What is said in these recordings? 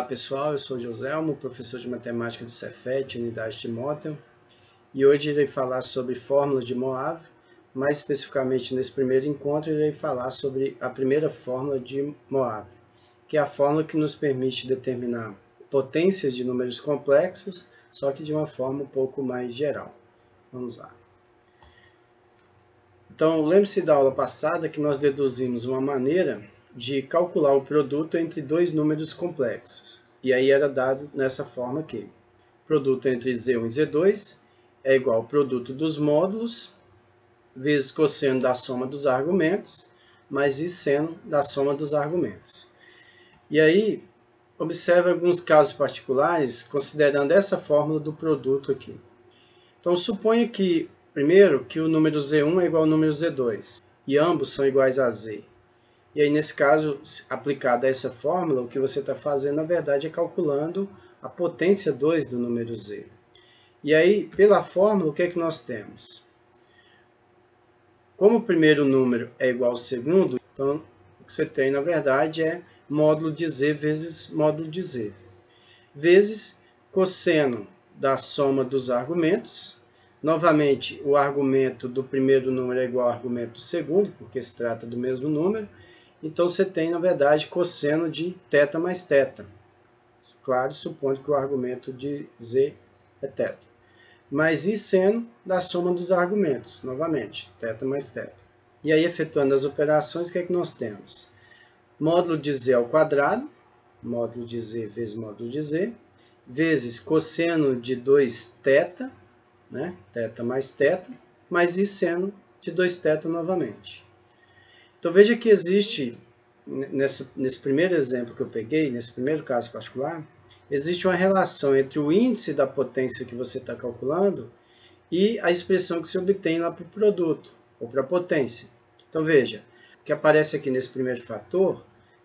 Olá pessoal, eu sou Joselmo, professor de matemática do Cefet, unidade Timóteo, e hoje irei falar sobre fórmulas de Moave. Mais especificamente nesse primeiro encontro irei falar sobre a primeira fórmula de Moave, que é a fórmula que nos permite determinar potências de números complexos, só que de uma forma um pouco mais geral. Vamos lá. Então, lembre-se da aula passada que nós deduzimos uma maneira de calcular o produto entre dois números complexos. E aí era dado nessa forma aqui. Produto entre Z1 e Z2 é igual ao produto dos módulos vezes cosseno da soma dos argumentos, mais I seno da soma dos argumentos. E aí, observe alguns casos particulares, considerando essa fórmula do produto aqui. Então, suponha que, primeiro, que o número Z1 é igual ao número Z2, e ambos são iguais a Z. E aí, nesse caso, aplicada essa fórmula, o que você está fazendo, na verdade, é calculando a potência 2 do número Z. E aí, pela fórmula, o que é que nós temos? Como o primeiro número é igual ao segundo, então, o que você tem, na verdade, é módulo de Z vezes módulo de Z. Vezes cosseno da soma dos argumentos. Novamente, o argumento do primeiro número é igual ao argumento do segundo, porque se trata do mesmo número. Então, você tem, na verdade, cosseno de θ mais θ. Claro, supondo que o argumento de Z é θ. Mais I seno da soma dos argumentos, novamente, θ mais θ. E aí, efetuando as operações, o que é que nós temos? Módulo de Z ao quadrado, módulo de Z vezes módulo de Z, vezes cosseno de 2θ, né? θ mais θ, mais I seno de 2θ novamente. Então, veja que existe, nesse primeiro exemplo que eu peguei, nesse primeiro caso particular, existe uma relação entre o índice da potência que você está calculando e a expressão que se obtém lá para o produto, ou para a potência. Então, veja, o que aparece aqui nesse primeiro fator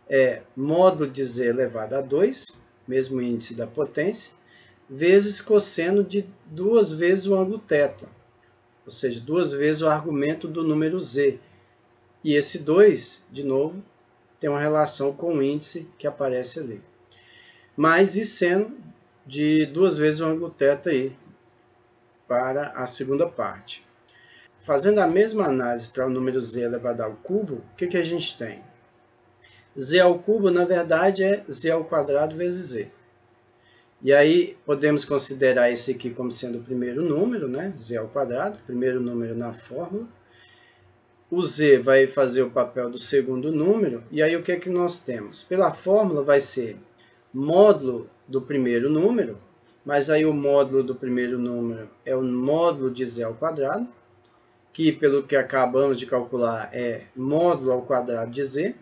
é módulo de Z elevado a 2, mesmo índice da potência, vezes cosseno de 2 vezes o ângulo θ, ou seja, 2 vezes o argumento do número Z. E esse 2, de novo, tem uma relação com o índice que aparece ali. Mais I seno de 2 vezes o ângulo θ aí, para a segunda parte. Fazendo a mesma análise para o número Z elevado ao cubo, o que a gente tem? Z ao cubo, na verdade, é Z ao quadrado vezes Z. E aí, podemos considerar esse aqui como sendo o primeiro número, né? Z ao quadrado, primeiro número na fórmula. O Z vai fazer o papel do segundo número, e aí o que é que nós temos? Pela fórmula vai ser módulo do primeiro número, mas aí o módulo do primeiro número é o módulo de Z ao quadrado, que pelo que acabamos de calcular é módulo ao quadrado de Z,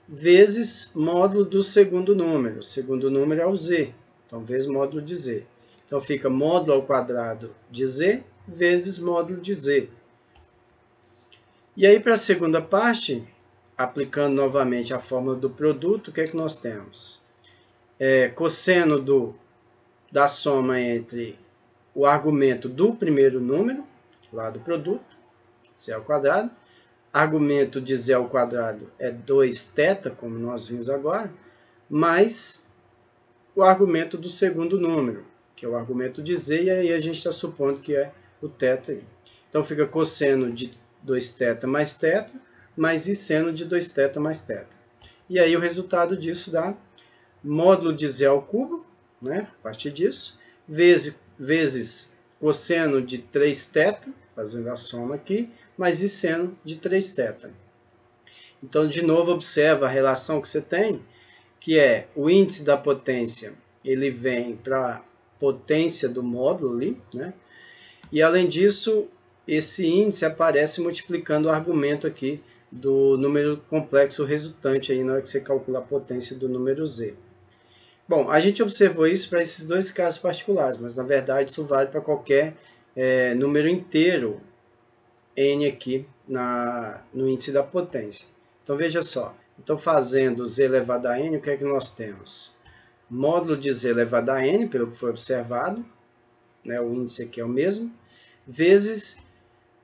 vezes módulo do segundo número. O segundo número é o Z, então vezes módulo de Z. Então fica módulo ao quadrado de Z vezes módulo de Z. E aí, para a segunda parte, aplicando novamente a fórmula do produto, o que é que nós temos? Cosseno da soma entre o argumento do primeiro número, lá do produto, Z ao quadrado, argumento de Z ao quadrado é 2θ, como nós vimos agora, mais o argumento do segundo número, que é o argumento de Z, e aí a gente está supondo que é o θ aí. Então, fica cosseno de 2θ mais θ, mais I seno de 2θ mais θ. E aí o resultado disso dá módulo de Z ao cubo, né, a partir disso, vezes cosseno de 3θ, fazendo a soma aqui, mais I seno de 3θ. Então, de novo, observa a relação que você tem, que é o índice da potência, ele vem para a potência do módulo ali, né? E além disso, esse índice aparece multiplicando o argumento aqui do número complexo resultante aí na hora que você calcula a potência do número Z. Bom, a gente observou isso para esses dois casos particulares, mas na verdade isso vale para qualquer número inteiro N aqui no índice da potência. Então veja só, então fazendo Z elevado a N, o que é que nós temos? Módulo de Z elevado a N, pelo que foi observado, né, o índice aqui é o mesmo, vezes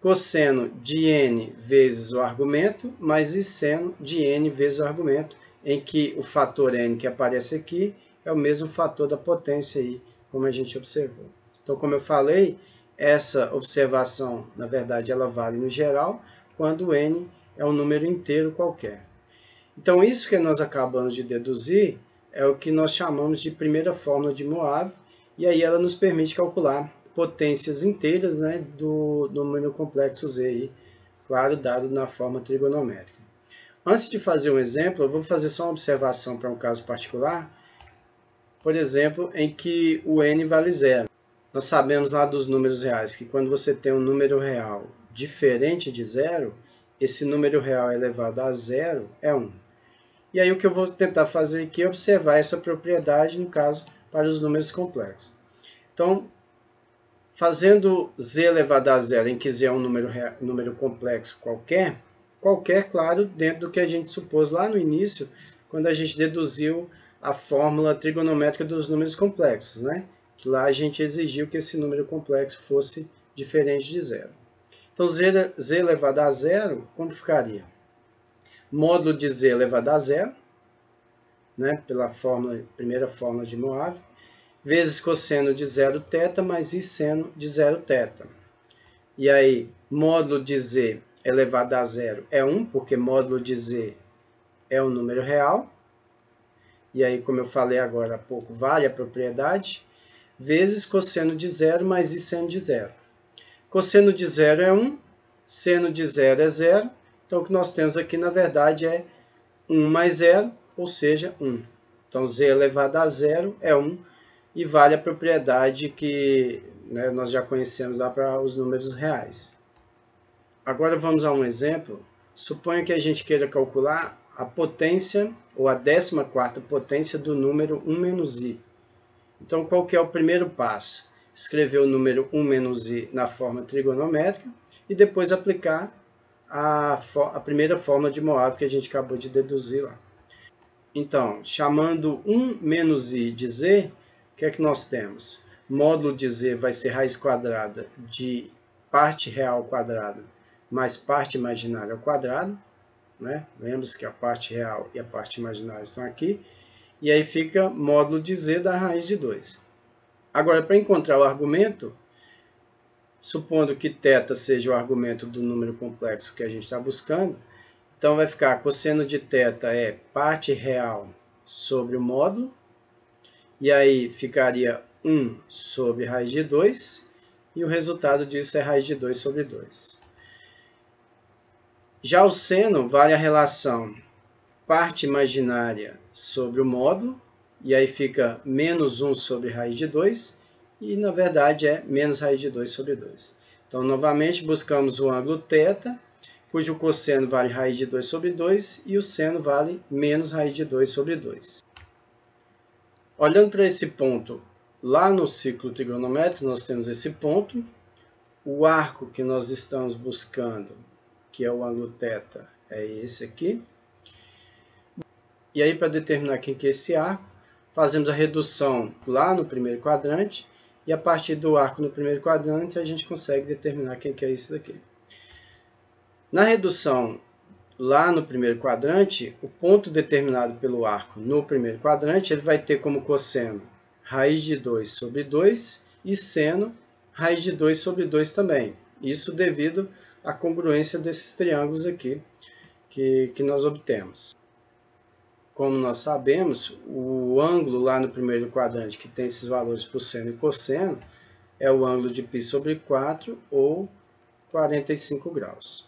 cosseno de N vezes o argumento, mais I seno de N vezes o argumento, em que o fator N que aparece aqui é o mesmo fator da potência aí, como a gente observou. Então, como eu falei, essa observação, na verdade, ela vale no geral, quando n é um número inteiro qualquer. Então, isso que nós acabamos de deduzir é o que nós chamamos de primeira fórmula de Moivre, e aí ela nos permite calcular potências inteiras, né, do número complexo z, aí, claro, dado na forma trigonométrica. Antes de fazer um exemplo, eu vou fazer só uma observação para um caso particular, por exemplo, em que o n vale zero. Nós sabemos lá dos números reais que quando você tem um número real diferente de zero, esse número real elevado a zero é 1. E aí o que eu vou tentar fazer aqui é observar essa propriedade, no caso, para os números complexos. Então, fazendo z elevado a zero, em que z é um número complexo qualquer, claro, dentro do que a gente supôs lá no início, quando a gente deduziu a fórmula trigonométrica dos números complexos, né? Que lá a gente exigiu que esse número complexo fosse diferente de zero. Então, z elevado a zero, como ficaria? Módulo de z elevado a zero, né, pela primeira fórmula de Moivre, vezes cosseno de 0 θ mais i seno de 0 θ. E aí, módulo de z elevado a zero é 1, porque módulo de z é um número real. E aí, como eu falei agora há pouco, vale a propriedade, vezes cosseno de 0 mais i seno de 0. Cosseno de 0 é 1, seno de 0 é 0. Então, o que nós temos aqui, na verdade, é 1 mais 0, ou seja, 1. Então, z elevado a zero é 1, e vale a propriedade que, né, nós já conhecemos lá para os números reais. Agora vamos a um exemplo. Suponha que a gente queira calcular a potência, ou a 14ª potência do número 1 menos i. Então, qual que é o primeiro passo? Escrever o número 1 menos i na forma trigonométrica e depois aplicar a primeira fórmula de Moivre que a gente acabou de deduzir lá. Então, chamando 1 menos i de z, o que é que nós temos? Módulo de z vai ser raiz quadrada de parte real ao quadrado mais parte imaginária ao quadrado, né? Lembre-se que a parte real e a parte imaginária estão aqui. E aí fica módulo de z da raiz de 2. Agora, para encontrar o argumento, supondo que θ seja o argumento do número complexo que a gente está buscando, então vai ficar cosseno de θ é parte real sobre o módulo, e aí ficaria 1 sobre raiz de 2, e o resultado disso é raiz de 2 sobre 2. Já o seno vale a relação parte imaginária sobre o módulo, e aí fica menos 1 sobre raiz de 2, e na verdade é menos raiz de 2 sobre 2. Então, novamente, buscamos o ângulo θ, cujo cosseno vale raiz de 2 sobre 2, e o seno vale menos raiz de 2 sobre 2. Olhando para esse ponto, lá no ciclo trigonométrico, nós temos esse ponto, o arco que nós estamos buscando, que é o ângulo θ, é esse aqui. E aí, para determinar quem que é esse arco, fazemos a redução lá no primeiro quadrante, e a partir do arco no primeiro quadrante, a gente consegue determinar quem que é esse daqui. Na redução lá no primeiro quadrante, o ponto determinado pelo arco no primeiro quadrante, ele vai ter como cosseno raiz de 2 sobre 2 e seno raiz de 2 sobre 2 também. Isso devido à congruência desses triângulos aqui que nós obtemos. Como nós sabemos, o ângulo lá no primeiro quadrante que tem esses valores por seno e cosseno é o ângulo de π sobre 4 ou 45 graus.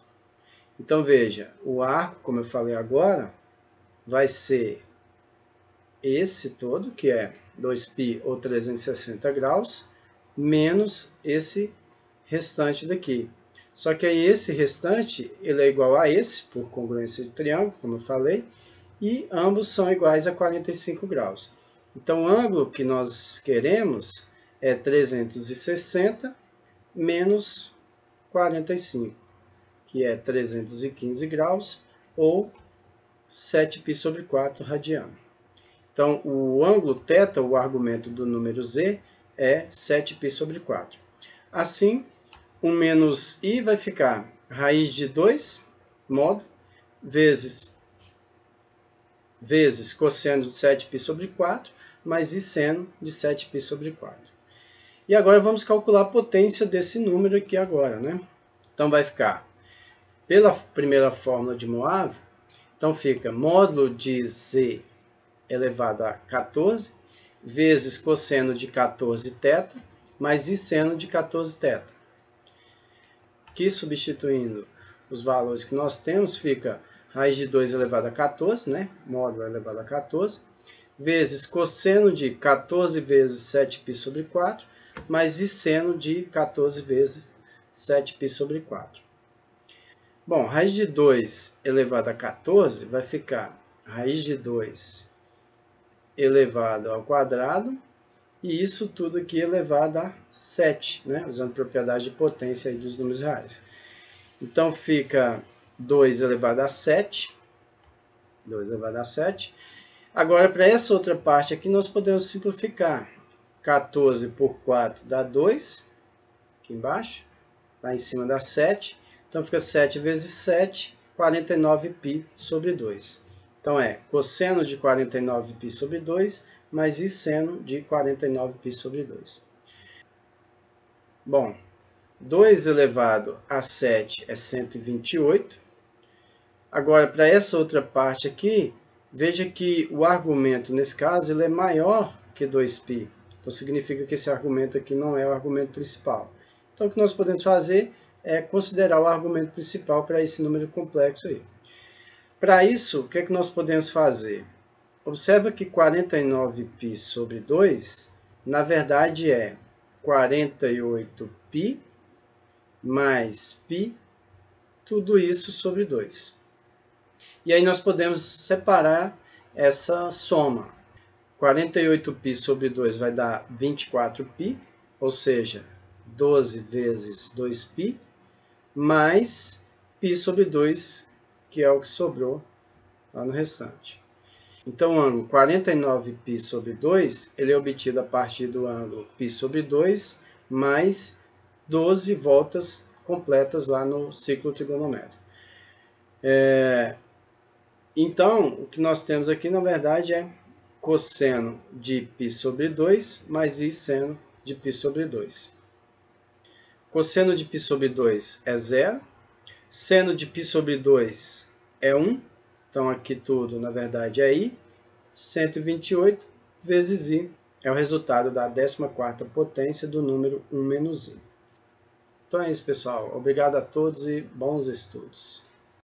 Então veja, o arco, como eu falei agora, vai ser esse todo, que é 2π ou 360 graus, menos esse restante daqui. Só que aí esse restante ele é igual a esse, por congruência de triângulo, como eu falei, e ambos são iguais a 45 graus. Então, o ângulo que nós queremos é 360 menos 45, que é 315 graus, ou 7π sobre 4 radiano. Então, o ângulo θ, o argumento do número z, é 7π sobre 4. Assim, 1 menos i vai ficar raiz de 2, módulo, vezes cosseno de 7π sobre 4, mais i seno de 7π sobre 4. E agora vamos calcular a potência desse número aqui agora, né? Então vai ficar, pela primeira fórmula de Moave, então fica módulo de z elevado a 14 vezes cosseno de 14 θ mais i seno de 14 θ. Aqui, substituindo os valores que nós temos, fica raiz de 2 elevado a 14, né? Módulo elevado a 14, vezes cosseno de 14 vezes 7π sobre 4, mais i seno de 14 vezes 7π sobre 4. Bom, raiz de 2 elevado a 14 vai ficar raiz de 2 elevado ao quadrado, e isso tudo aqui elevado a 7, né? Usando propriedade de potência aí dos números reais. Então fica 2 elevado a 7. 2 elevado a 7. Agora, para essa outra parte aqui, nós podemos simplificar. 14 por 4 dá 2, aqui embaixo. Lá em cima dá 7. Então fica 7 vezes 7, 49π sobre 2. Então é cosseno de 49π sobre 2, mais i seno de 49π sobre 2. Bom, 2 elevado a 7 é 128. Agora, para essa outra parte aqui, veja que o argumento, nesse caso, ele é maior que 2π. Então, significa que esse argumento aqui não é o argumento principal. Então, o que nós podemos fazer é considerar o argumento principal para esse número complexo aí. Para isso, o que é que nós podemos fazer? Observa que 49π sobre 2, na verdade é 48π mais π, tudo isso sobre 2. E aí nós podemos separar essa soma. 48π sobre 2 vai dar 24π, ou seja, 12 vezes 2π, mais π sobre 2, que é o que sobrou lá no restante. Então, o ângulo 49π sobre 2, ele é obtido a partir do ângulo π sobre 2, mais 12 voltas completas lá no ciclo trigonométrico. Então, o que nós temos aqui, na verdade, é cosseno de π sobre 2, mais i seno de π sobre 2. Cosseno de π sobre 2 é 0, seno de π sobre 2 é 1, então aqui tudo, na verdade, é i, 128 vezes i é o resultado da 14ª potência do número 1 menos i. Então é isso, pessoal. Obrigado a todos e bons estudos.